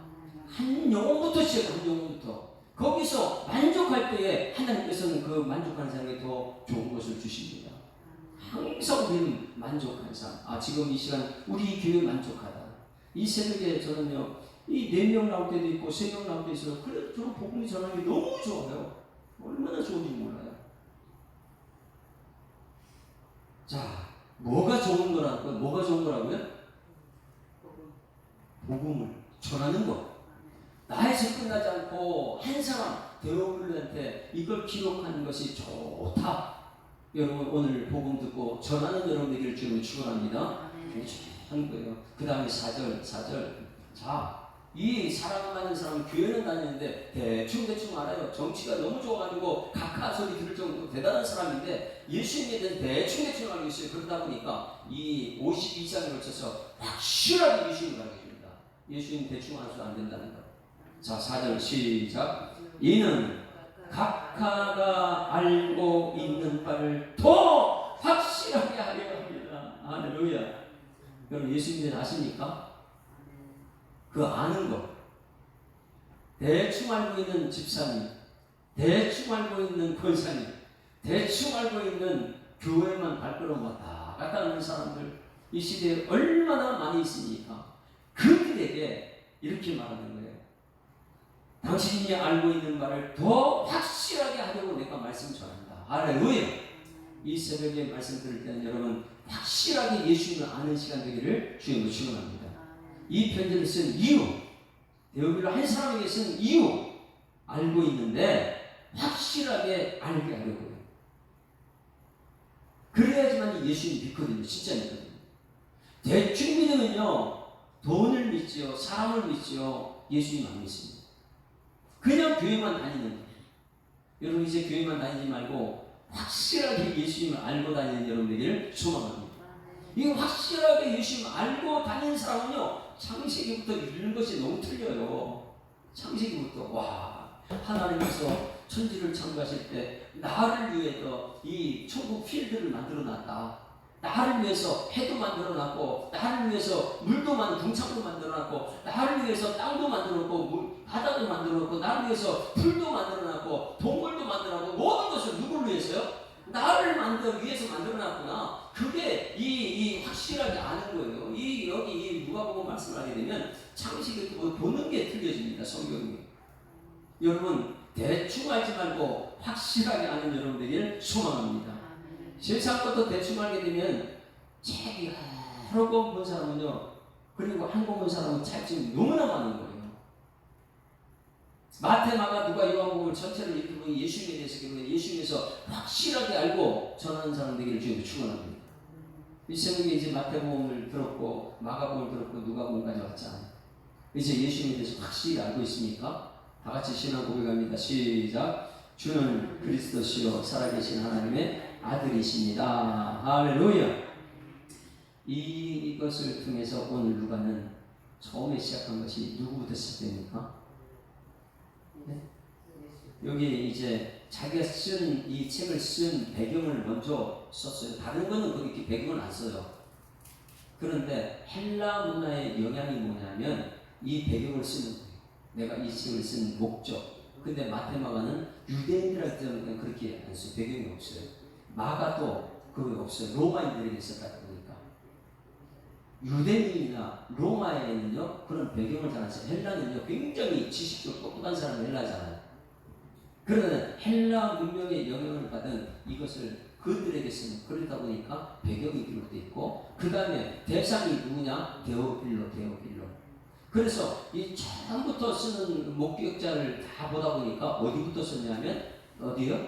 한 영혼부터 시작해. 한 영혼부터 거기서 만족할 때에 하나님께서는 그 만족하는 사람에게 더 좋은 것을 주십니다. 항상 우리는 만족한 삶. 지금 이 시간 우리 교회 만족하다. 이 새벽에 저는요 이 4명 나올 때도 있고 3명 나올 때도 있어요. 그래도 저는 복음이 전하는 게 너무 좋아요. 얼마나 좋은지 몰라요. 자, 뭐가 좋은 거라고요? 뭐가 좋은 거라고요? 복음을 전하는 것. 나에서 끝나지 않고 한 사람 데오빌로한테 이걸 기록하는 것이 좋다. 여러분 오늘 복음 듣고 전하는 여러분 되기를 주님을 축원합니다. 하는 거예요. 그 다음에 4절. 자, 이 사랑받는 사람은 교회는 다니는데 대충 알아요. 정치가 너무 좋아가지고 각하 소리 들을 정도로 대단한 사람인데 예수님에 대해서 대충 알고 있어요. 그러다 보니까 이 52장에 걸쳐서 확실하게 예수님을 알게 됩니다. 예수님 대충 알아서 안 된다는 거. 자, 4절 시작. 이는 각하가 알고 있는 바를 더 확실하게 하려 합니다. 할렐루야. 여러분 예수님에 대해서 아십니까? 그 아는 것. 대충 알고 있는 집사님, 대충 알고 있는 권사님, 대충 알고 있는 교회만 발걸음 왔다 갔다 하는 사람들 이 시대에 얼마나 많이 있습니까? 그들에게 이렇게 말하는 거예요. 당신이 알고 있는 바를 더 확실하게 하려고 내가 말씀 전한다. 할렐루야. 이 새벽에 말씀 들을 때는 여러분 확실하게 예수님을 아는 시간 되기를 주님으로 축원합니다. 이 편지를 쓴 이유, 데오빌로 한 사람에게 쓴 이유 알고 있는데 확실하게 알게 하려고요. 그래야지만 예수님 믿거든요. 진짜 믿거든요. 대충 믿으면요 돈을 믿지요, 사람을 믿지요, 예수님 안 믿습니다. 그냥 교회만 다니는 거예요. 여러분 이제 교회만 다니지 말고 확실하게 예수님을 알고 다니는 여러분들을 소망합니다. 이 확실하게 예수님을 알고 다니는 사람은요 창세기부터 이루는 것이 너무 틀려요. 창세기부터 와 하나님께서 천지를 창조하실 때 나를 위해서 이 천국 필드를 만들어놨다. 나를 위해서 해도 만들어놨고 나를 위해서 물도 궁창도 만들어놨고 나를 위해서 땅도 만들어놨고 바다도 만들어놨고 나를 위해서 풀도 만들어놨고 동물도 만들어놨고 모든 것을 누구를 위해서요? 나를 위해서 만들어놨구나. 그게 이 확실하게 아는 거예요. 여기 누가복음 말씀을 하게 되면 창세기 보는 게 틀려집니다. 성경이. 여러분 대충 알지 말고 확실하게 아는 여러분들을 소망합니다. 세상 것도 대충 알게 되면 책이 여러 권 본 사람은요 그리고 한 권 본 사람은 차이점이 너무나 많은 거예요. 마태, 마가, 누가, 요한복음을 전체를 이렇게 보니 예수님에 대해서 예수님에서 확실하게 알고 전하는 사람 되기를 주님을 축원합니다. 이 새벽에 이제 마태복음을 들었고 마가복음을 들었고 누가복음까지 왔잖아요. 이제 예수님에 대해서 확실히 알고 있습니까? 다 같이 신앙 고백합니다. 시작. 주는 그리스도시요 살아계신 하나님의 아들이십니다. 할렐루야. 이것을 통해서 오늘 누가는 처음에 시작한 것이 누구부터 시작됩니까? 네? 여기 이제 자기가 쓴 이 책을 쓴 배경을 먼저 썼어요. 다른 거는 그렇게 배경을 안 써요. 그런데 헬라 문화의 영향이 뭐냐면 이 배경을 쓰는 거예요. 내가 이 책을 쓴 목적. 근데 마테마가는 유대인들한테 때문에 그렇게 안 써요. 배경이 없어요. 마가도 그거 없어요. 로마인들에게 썼다 보니까. 유대인이나 로마에는요 그런 배경을 잘 안 써요. 헬라는요 굉장히 지식적으로 똑똑한 사람이 헬라잖아요. 그러나 헬라 문명의 영향을 받은 이것을 그들에게 쓰는 그러다 보니까 배경이 기록되어 있고 그 다음에 대상이 누구냐? 데오빌로. 그래서 이 처음부터 쓰는 목격자를 다 보다 보니까 어디부터 썼냐면 어디요?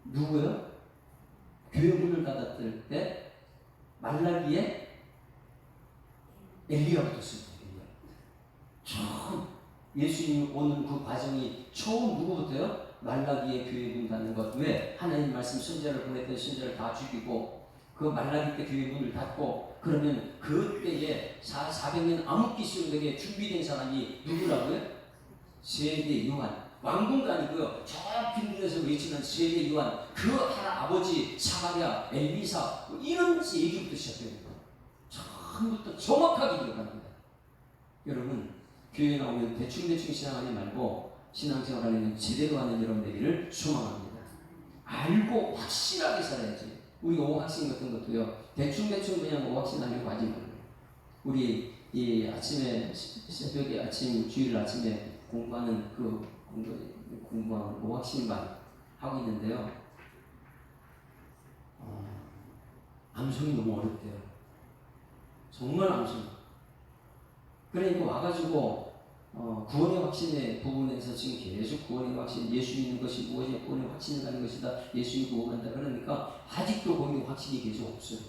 누구요? 교회 문을 닫았을 때 말라기에 엘리야부터 쓴 거예요. 처음 예수님이 오는 그 과정이 처음 누구부터요? 말라기의 교회 문 닫는 것. 왜? 하나님 말씀 선자를 보냈던 선자를 다 죽이고 그 말라기 때 교회 문을 닫고 그러면 그때에 400년 암흑기 시온에게 준비된 사람이 누구라고요? 세례 요한. 왕궁도 아니고요. 저 빈들에서 외치는 세례 요한. 그 아버지 사마리아, 엘리사 이런 얘기부터 시작됩니다. 처음부터 정확하게 기록합니다. 여러분 교회에 나오면 대충대충 신앙하지 말고 신앙생활하는 제대로 하는 여러분 되기를 소망합니다. 알고 확실하게 살아야지. 우리 오학생 같은 것도요. 대충대충 그냥 오학생 하려고 하지 말고 우리 이 아침에 새벽에 아침 주일 아침에 공부하는 공부하는 오학생반 하고 있는데요. 암송이 너무 어렵대요. 정말 암송. 그러니까 와가지고 구원의 확신의 부분에서 지금 계속 구원의 확신, 예수 믿는 것이 무엇이냐, 구원의 확신을 가는 것이다, 예수님이 구원한다. 그러니까 아직도 거기 확신이 계속 없어요.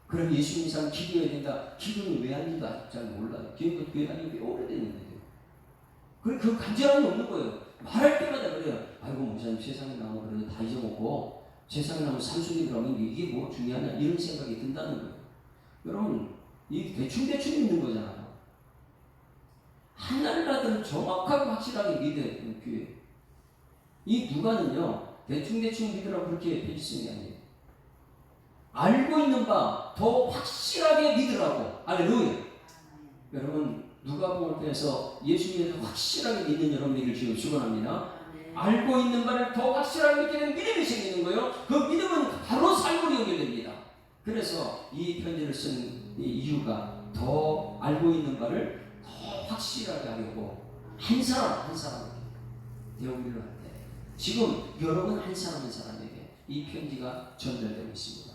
그럼 예수 믿는 사람 기도해야 된다. 기도는 왜 하는지도 아직 잘 몰라요. 기도도 교회 다니는 게 오래됐는데요. 그 간절함이 없는 거예요. 말할 때마다 그래요. 아이고 목사님 세상에 나오면 그래도 다 잊어먹고 세상에 나오면 삼순이 그러면 이게 뭐 중요하냐 이런 생각이 든다는 거예요. 여러분 이 대충대충 믿는 거잖아요. 하나님라도 정확하고 확실하게 믿어야 되는 교회. 이 누가는요 대충대충 믿으라고 그렇게 해주시는 게 아니에요. 알고 있는 바 더 확실하게 믿으라고. 할렐루야. 여러분 누가복음을 통해서 예수님을 확실하게 믿는 여러분에게 지금 축원합니다. 알고 있는 바를 더 확실하게 믿게 되는 믿음이 생기는 거예요. 그 믿음은 바로 삶으로 연결됩니다. 그래서 이 편지를 쓴 이유가 더 알고 있는 바를 더 확실하게 하려고 한 사람 되어오기를 하는데 지금 여러분 한 사람에게 이 편지가 전달되고 있습니다.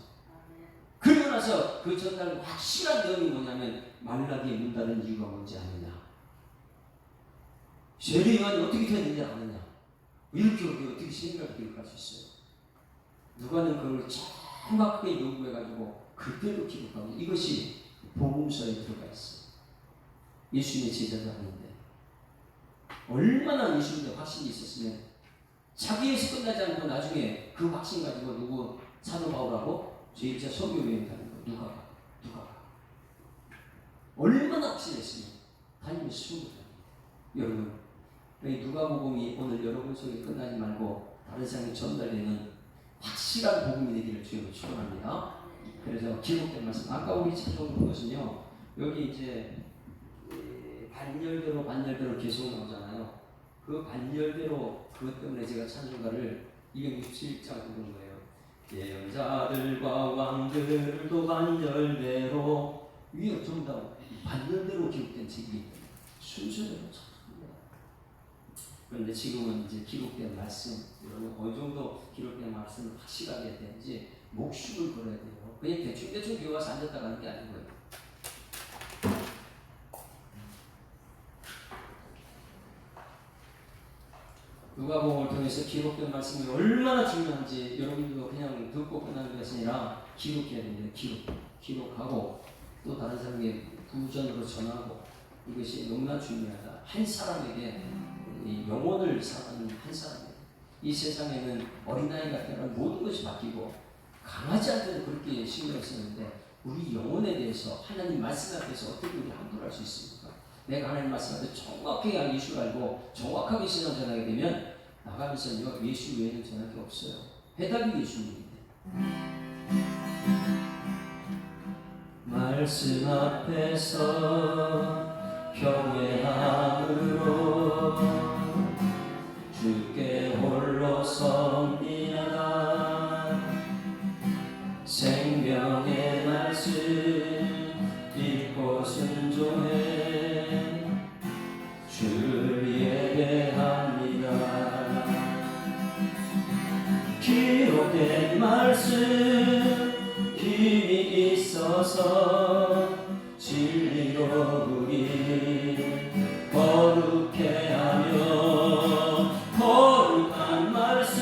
그리고 나서 그 전달 확실한 내용이 뭐냐면 말라기에 문 닫은 이유가 뭔지 아느냐, 세례 요한이 어떻게 됐는지 아느냐, 이렇게 어떻게 생각을 기록할 수 있어요. 누가는 그걸 정확하게 요구해가지고 그대로 기록하고 이것이 복음서에 들어가 있어요. 예수님의 제자도 아닌데 얼마나 예수님의 확신이 있었으면 자기에서 끝나지 않고 나중에 그 확신 가지고 누구 사도 바울하고 제1차 선교여행 가는 거예요. 누가가 얼마나 확신했으면 다니면 수고다. 여러분 이 누가복음이 오늘 여러분 속에 끝나지 말고 다른 사람에 전달되는 확실한 복음이 되기를 주님으로 축원합니다. 그래서 기록된 말씀 아까 우리 찾아온 것은요 여기 이제 반열대로 계속 나오잖아요. 그 반열대로 그것 때문에 제가 찬송가를 267장 부른 거예요. 예언자들과 왕들도 반열대로 위에 전부 다 반열대로 기록된 책이 순서대로 찾습니다. 그런데 지금은 이제 기록된 말씀, 여러분 어느 정도 기록된 말씀을 확실하게 해야 되는지 목숨을 걸어야 돼요. 그냥 대충 교회 와서 앉았다 가는 게 아니고요. 누가복음을 통해서 기록된 말씀이 얼마나 중요한지 여러분들도 그냥 듣고 끝나는 것이 아니라 기록해야 됩니다. 기록하고 또 다른 사람에게 부전으로 전하고 이것이 너무나 중요하다. 한 사람에게 영혼을 사는 한 사람에게 이 세상에는 어린아이가 태어나면 모든 것이 바뀌고 강아지한테도 그렇게 신경을 쓰는데 우리 영혼에 대해서 하나님 말씀 앞에서 어떻게 우리 함부로 할 수 있습니까? 내가 하나님 말씀 앞에 정확하게 예수를 알고 정확하게 신앙 전하게 되면 나가면서요 예수 외에는 전할 게 없어요. 해답이 예수님인데 말씀 앞에서 경외함으로 주께 홀로 섭니다. 생명의 말씀 읽고 순종해 주를 예배합니다. 기록된 말씀 힘이 있어서 진리로 우리 거룩해 하며 거룩한 말씀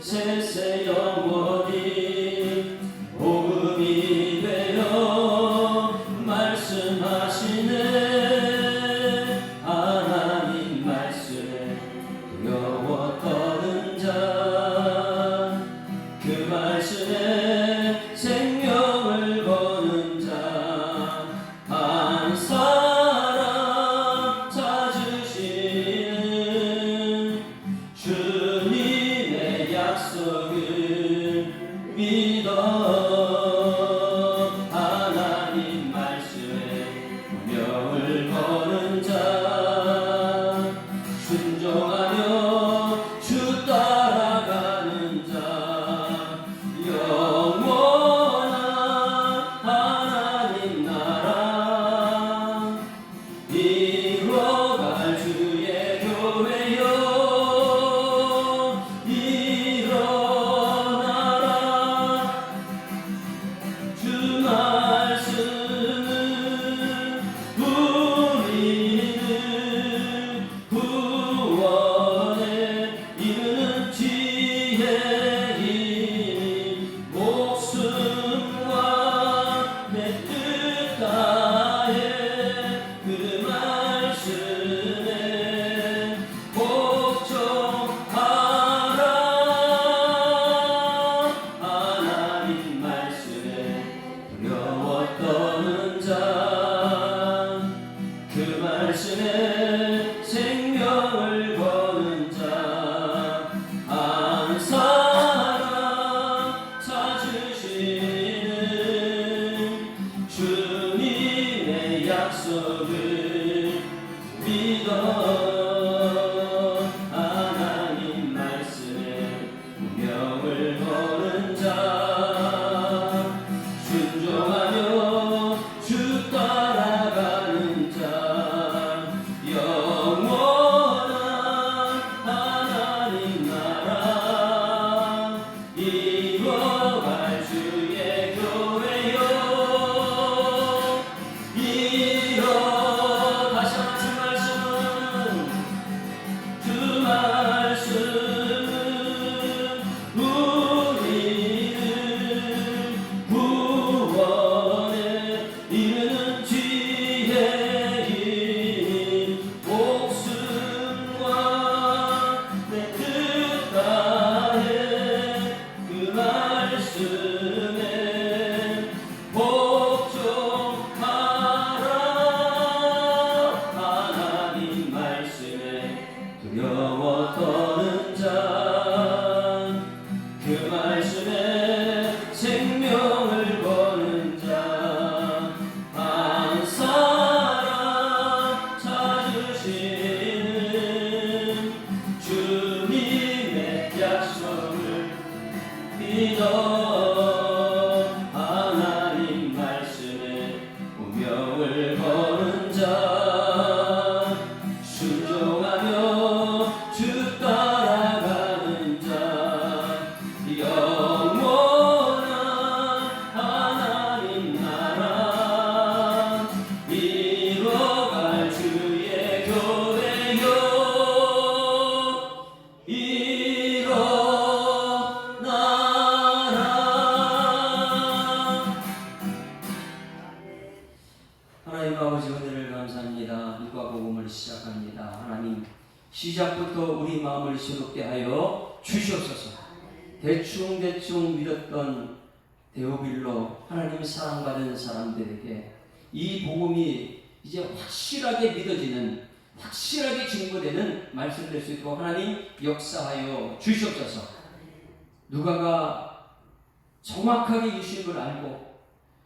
세세 영원히 복음이 되어 말씀하시네. 하나님 아버지 은혜를 감사합니다. 누가복음을 시작합니다. 하나님 시작부터 우리 마음을 새롭게 하여 주시옵소서. 대충 믿었던 데오빌로 하나님 사랑받은 사람들에게 이 복음이 이제 확실하게 믿어지는, 확실하게 증거되는 말씀 될 수 있도록 하나님 역사하여 주시옵소서. 누가가 정확하게 예수님을 알고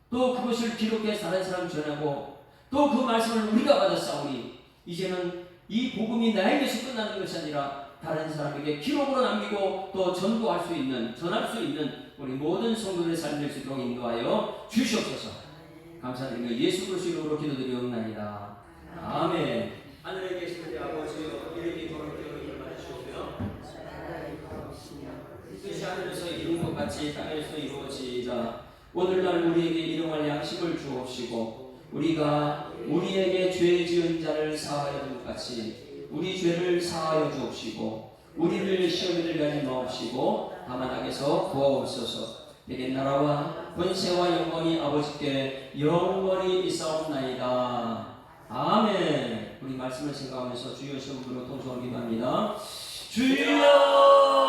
또 그것을 기록해 다른 사람 전하고 또 그 말씀을 우리가 받았사오니 이제는 이 복음이 나에게서 끝나는 것이 아니라 다른 사람에게 기록으로 남기고 또 전할 수 있는 우리 모든 성도들의 삶이 될 수 있도록 인도하여 주시옵소서. 감사드리며 예수 그리스도 이름으로 기도드리옵나이다. 아멘. 하늘에 계신 우리 아버지여, 이름이 거룩히 여김을 받으시오며 뜻이 하늘에서 이룬 것 같이 땅에서 이루어지이다. 오늘날 우리에게 일용할 양식을 주옵시고 우리가 우리에게 죄 지은 자를 사하여 준 것 같이 우리 죄를 사하여 주옵시고 우리를 시험에 들게 하지 마옵시고 다만 악에서 구하옵소서. 내게 나라와 권세와 영광이 아버지께 영원히 있사옵나이다. 아멘. 우리 말씀을 생각하면서 주여 시험으로 통성을 기도합니다. 주여